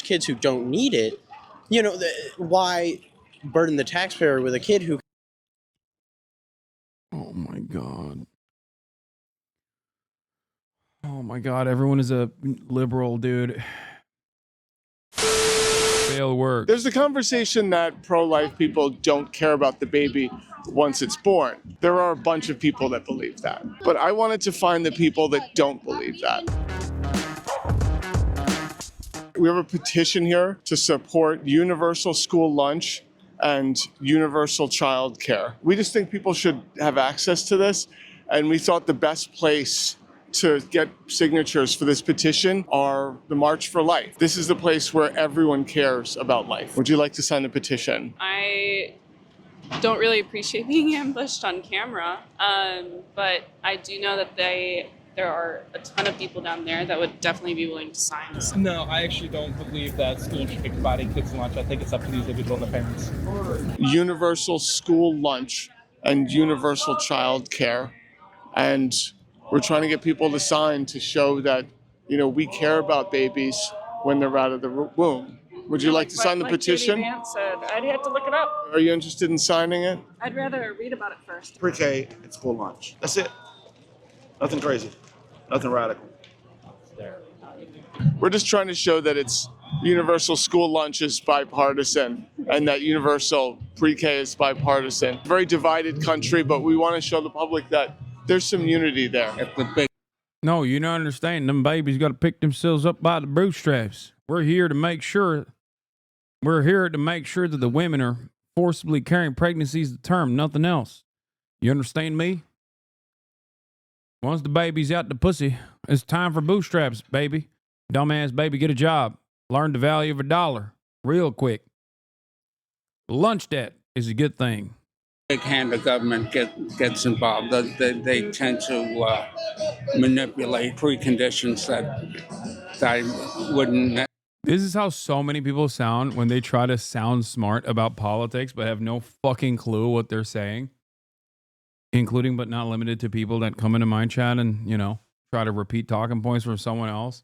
kids who don't need it, you know, why burden the taxpayer with a kid who... Oh my God. Oh my God, everyone is a liberal, dude. Fail work. There's a conversation that pro-life people don't care about the baby once it's born. There are a bunch of people that believe that. But I wanted to find the people that don't believe that. We have a petition here to support universal school lunch and universal child care. We just think people should have access to this, and we thought the best place to get signatures for this petition are the March for Life. This is the place where everyone cares about life. Would you like to sign the petition? I don't really appreciate being ambushed on camera, but I do know that there are a ton of people down there that would definitely be willing to sign this. No, I actually don't believe that schools should be providing kids lunch. I think it's up to the individual and the parents. Universal school lunch and universal child care. And we're trying to get people to sign to show that, you know, we care about babies when they're out of the womb. Would you like to sign the petition? Like Vance said, I'd have to look it up. Are you interested in signing it? I'd rather read about it first. Pre-K and school lunch. That's it. Nothing crazy. Nothing radical. We're just trying to show that it's universal school lunch is bipartisan and that universal pre-K is bipartisan. Very divided country, but we want to show the public that there's some unity there. No, you don't understand. Them babies got to pick themselves up by the bootstraps. We're here to make sure that the women are forcibly carrying pregnancies to term, nothing else. You understand me? Once the baby's out the pussy, it's time for bootstraps, baby. Dumbass baby, get a job. Learn the value of $1 real quick. Lunch debt is a good thing. Big hand of government gets involved. They tend to manipulate preconditions that I wouldn't. This is how so many people sound when they try to sound smart about politics but have no fucking clue what they're saying. Including but not limited to people that come into my chat and, you know, try to repeat talking points from someone else.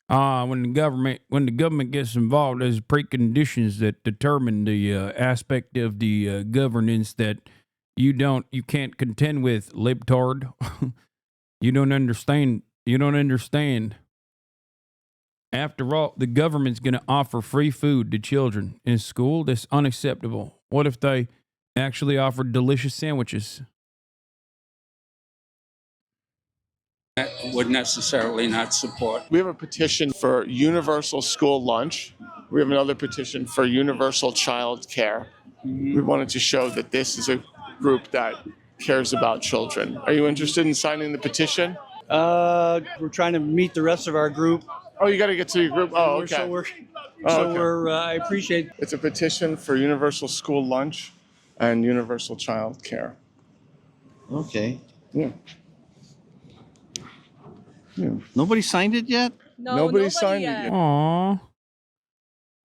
When the government gets involved, there's preconditions that determine the aspect of the governance that you can't contend with, libtard. You don't understand. After all, the government's going to offer free food to children in school. That's unacceptable. What if they actually offered delicious sandwiches? Would necessarily not support. We have a petition for universal school lunch. We have another petition for universal child care. We wanted to show that this is a group that cares about children. Are you interested in signing the petition? We're trying to meet the rest of our group. Oh, you got to get to your group? Oh, okay. I appreciate. It's a petition for universal school lunch and universal child care. Okay. Yeah. Yeah. Nobody signed it yet? No, nobody signed yet. it yet. Aww.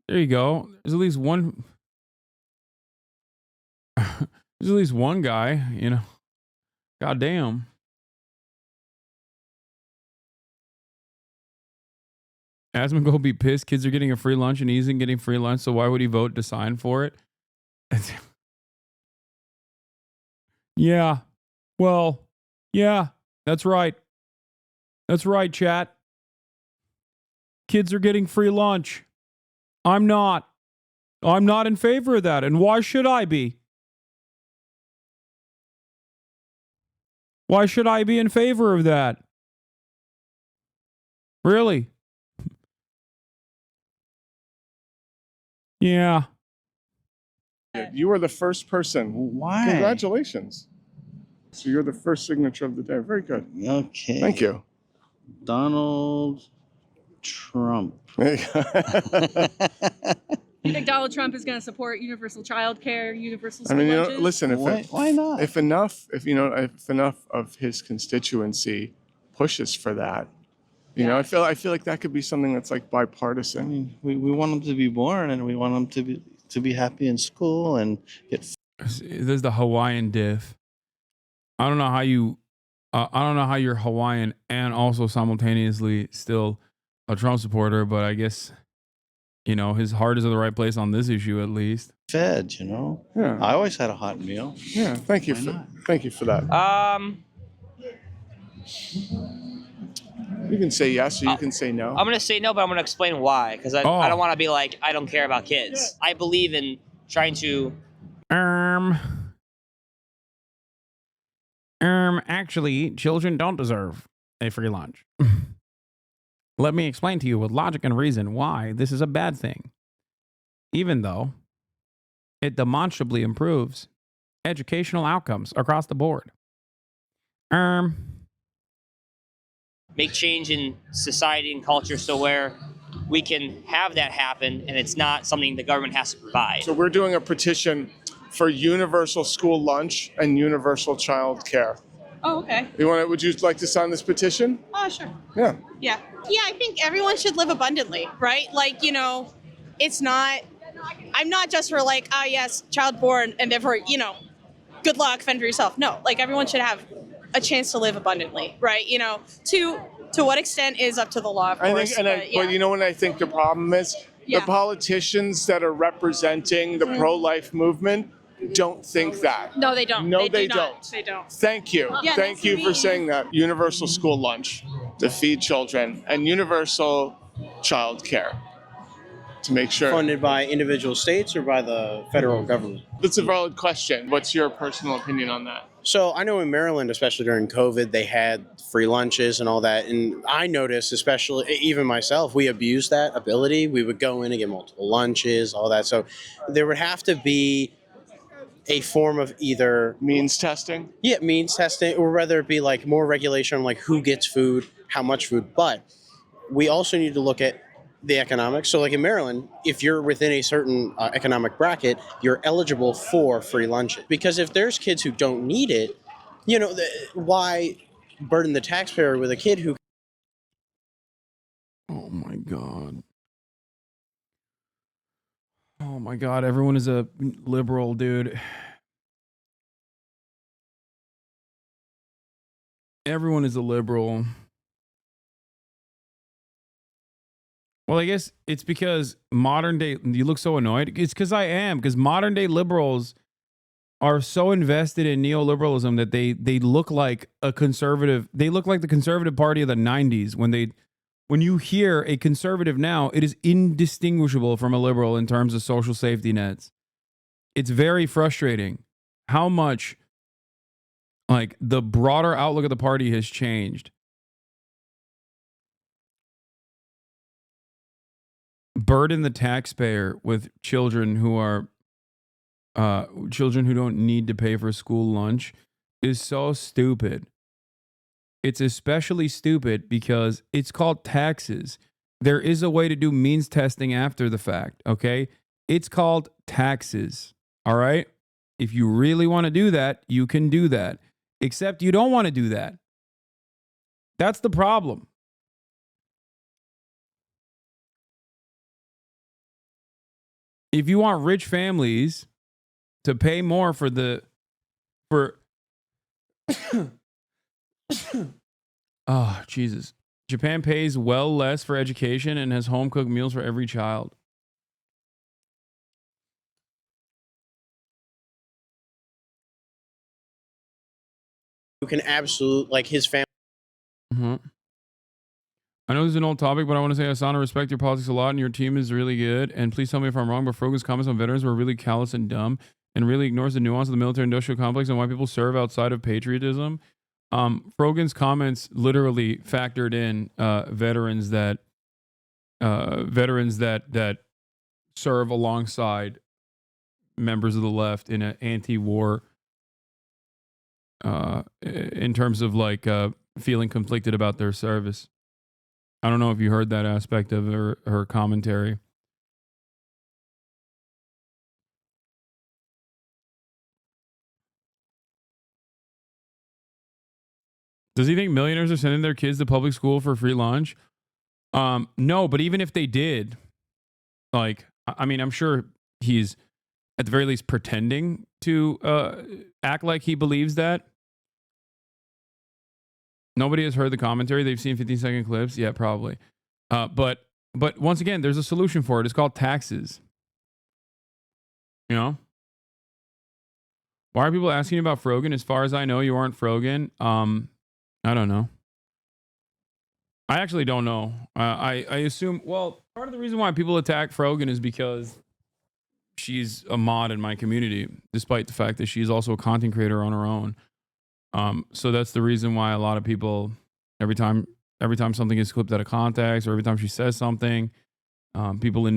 There you go. There's at least one. There's at least one guy, you know. Goddamn. Asman go be pissed. Kids are getting a free lunch and he isn't getting free lunch, so why would he vote to sign for it? Yeah. Well, yeah, that's right. That's right, chat. Kids are getting free lunch. I'm not. I'm not in favor of that. And why should I be? Why should I be in favor of that? Really? Yeah. You were the first person. Why? Congratulations. So you're the first signature of the day. Very good. Okay. Thank you. Donald Trump. You think Donald Trump is going to support universal child care, universal school lunches? Listen, Why not? If enough of his constituency pushes for that, you know, I feel like that could be something that's like bipartisan. I mean, we want them to be born, and we want them to be happy in school and get. There's the Hawaiian diff. I don't know how you're Hawaiian and also simultaneously still a Trump supporter, but I guess, you know, his heart is in the right place on this issue at least. Fed, you know. Yeah. I always had a hot meal. Yeah, thank you for that. You can say yes or you can say no. I'm going to say no, but I'm going to explain why. Because I don't want to be like, I don't care about kids. I believe in trying to... Actually, children don't deserve a free lunch. Let me explain to you with logic and reason why this is a bad thing. Even though it demonstrably improves educational outcomes across the board. make change in society and culture so where we can have that happen and it's not something the government has to provide. So we're doing a petition for universal school lunch and universal child care. Oh, okay. Would you like to sign this petition? Oh, sure. Yeah. Yeah. Yeah, I think everyone should live abundantly, right? Like, you know, it's not, I'm not just for like, ah, yes, child born, and therefore, you know, good luck, fend for yourself. No, like everyone should have a chance to live abundantly, right? You know, to what extent is up to the law, of course. But you know what I think the problem is? Yeah. The politicians that are representing the pro-life movement don't think that. No, they don't. No, they do don't. not. They don't. Thank you. Yeah, Thank that's you for me. saying that. Universal school lunch to feed children and universal child care to make sure. Funded by individual states or by the federal government? That's a valid question. What's your personal opinion on that? So I know in Maryland, especially during COVID, they had free lunches and all that. And I noticed, especially even myself, we abused that ability. We would go in and get multiple lunches, all that. So there would have to be a form of either means testing. Yeah, means testing, or whether it be like more regulation on like who gets food, how much food. But we also need to look at the economics. So like in Maryland, if you're within a certain economic bracket, you're eligible for free lunches. Because if there's kids who don't need it, you know, why burden the taxpayer with a kid who... Oh my God. Oh my God, everyone is a liberal, dude. Everyone is a liberal. Well, I guess it's because modern day, you look so annoyed. It's because I am, because modern day liberals are so invested in neoliberalism that they look like a conservative. They look like the conservative party of the 90s. When you hear a conservative now, it is indistinguishable from a liberal in terms of social safety nets. It's very frustrating how much like the broader outlook of the party has changed. Burden the taxpayer with children who are children who don't need to pay for school lunch is so stupid. It's especially stupid because it's called taxes. There is a way to do means testing after the fact, okay? It's called taxes, all right? If you really want to do that, you can do that. Except you don't want to do that. That's the problem. If you want rich families to pay more for oh, Jesus. Japan pays well less for education and has home-cooked meals for every child. Who can absolutely, like his family... Mm-hmm. I know this is an old topic, but I want to say, Hasan, I respect your politics a lot, and your team is really good. And please tell me if I'm wrong, but Frogan's comments on veterans were really callous and dumb, and really ignores the nuance of the military-industrial complex and why people serve outside of patriotism. Frogan's comments literally factored in veterans that serve alongside members of the left in an anti-war, in terms of like feeling conflicted about their service. I don't know if you heard that aspect of her commentary. Does he think millionaires are sending their kids to public school for free lunch? No, but even if they did, like, I mean, I'm sure he's at the very least pretending to act like he believes that. Nobody has heard the commentary. They've seen 15-second clips. Yeah, probably. But once again, there's a solution for it. It's called taxes. You know? Why are people asking about Frogan? As far as I know, you aren't Frogan. I don't know. I actually don't know. I assume, well, part of the reason why people attack Frogan is because she's a mod in my community, despite the fact that she's also a content creator on her own. So that's the reason why a lot of people, every time something is clipped out of context, or every time she says something, people will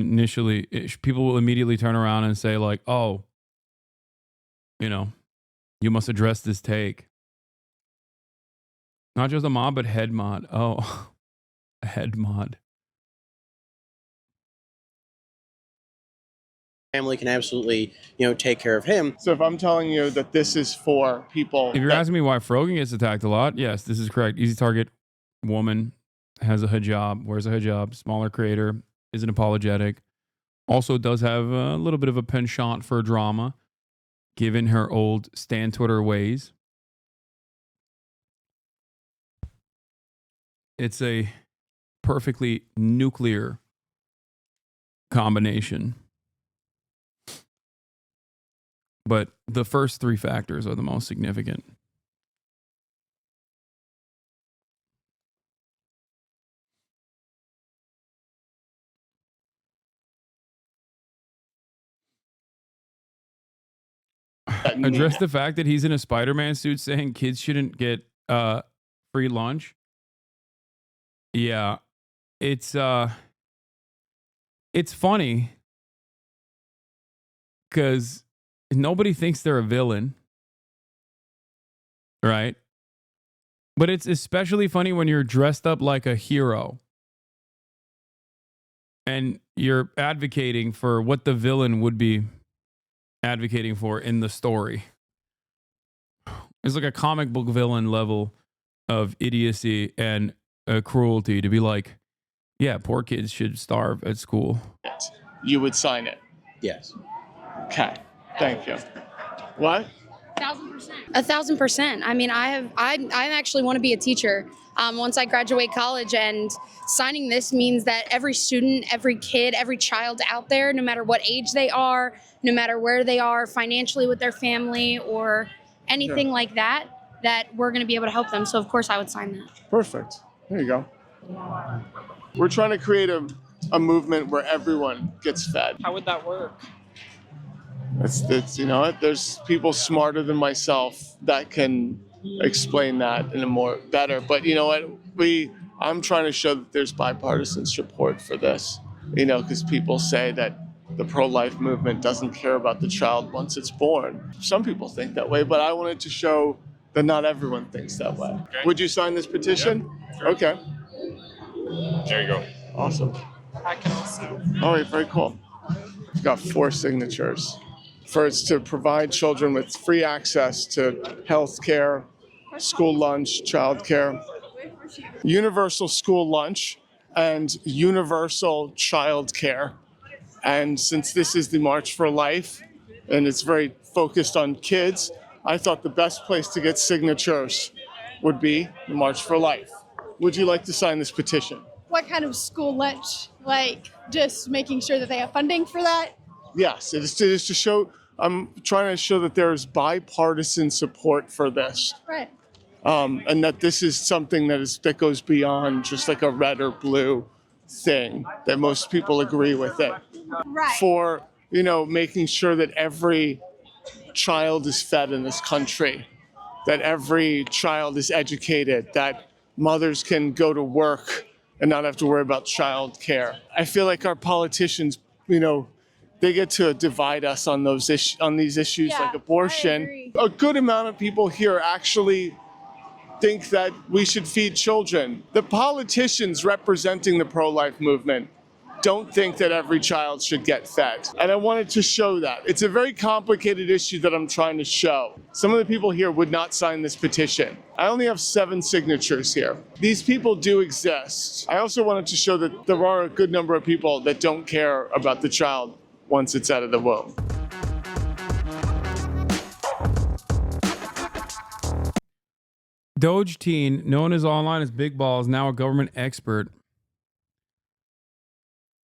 immediately turn around and say like, oh, you know, you must address this take. Not just a mod, but head mod. Oh, a head mod. Family can absolutely, take care of him. So if I'm telling you that this is for people, If you're asking me why Frogan gets attacked a lot, yes, this is correct. Easy target, woman, has a hijab, wears a hijab, smaller creator, isn't apologetic. Also does have a little bit of a penchant for drama, given her old Stan Twitter ways. It's a perfectly nuclear combination. But the first three factors are the most significant. Address the fact that he's in a Spider-Man suit saying kids shouldn't get free lunch. Yeah. It's funny because nobody thinks they're a villain, right? But it's especially funny when you're dressed up like a hero and you're advocating for what the villain would be advocating for in the story. It's like a comic book villain level of idiocy and cruelty to be like, yeah, poor kids should starve at school. You would sign it? Yes. Okay. Thank you. What? 1,000%. 1,000%. I mean, I actually want to be a teacher once I graduate college, and signing this means that every student, every kid, every child out there, no matter what age they are, no matter where they are financially with their family or anything like that, that we're going to be able to help them. So of course I would sign that. Perfect. There you go. We're trying to create a movement where everyone gets fed. How would that work? It's there's people smarter than myself that can explain that in a more better. But you know what? I'm trying to show that there's bipartisan support for this. Because people say that the pro-life movement doesn't care about the child once it's born. Some people think that way, but I wanted to show that not everyone thinks that way. Okay. Would you sign this petition? Yeah, sure. Okay. There you go. Awesome. I can also. All right, very cool. We've got 4 signatures. First, to provide children with free access to health care, school lunch, child care, universal school lunch, and universal child care. And since this is the March for Life, and it's very focused on kids, I thought the best place to get signatures would be the March for Life. Would you like to sign this petition? What kind of school lunch? Like just making sure that they have funding for that? Yes, it is to show, I'm trying to show that there's bipartisan support for this. Right. And that this is something that goes beyond just like a red or blue thing, that most people agree with it. Right. For, making sure that every child is fed in this country, that every child is educated, that mothers can go to work and not have to worry about child care. I feel like our politicians, they get to divide us on these issues like abortion. A good amount of people here actually think that we should feed children. The politicians representing the pro-life movement don't think that every child should get fed. And I wanted to show that. It's a very complicated issue that I'm trying to show. Some of the people here would not sign this petition. I only have 7 signatures here. These people do exist. I also wanted to show that there are a good number of people that don't care about the child once it's out of the womb. Doge teen, known as online as Big Balls, now a government expert,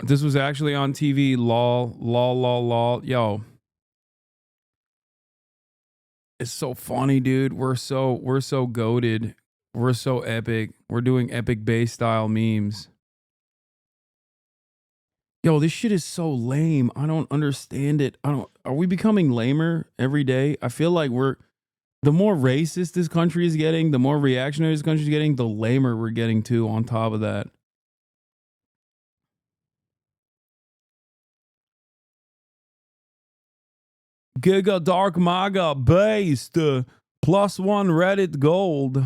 This was actually on TV. Lol, lol, lol, lol. Yo, it's so funny, dude. We're so goated. We're so epic. We're doing epic bass style memes. Yo, this shit is so lame. I don't understand it. Are we becoming lamer every day? I feel like the more racist this country is getting, the more reactionary this country is getting, the lamer we're getting too on top of that. Giga Dark Maga based +1 Reddit gold.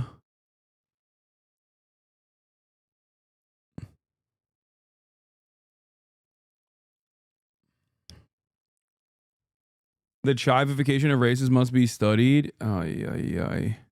The chivification of races must be studied. Ay, ay, ay.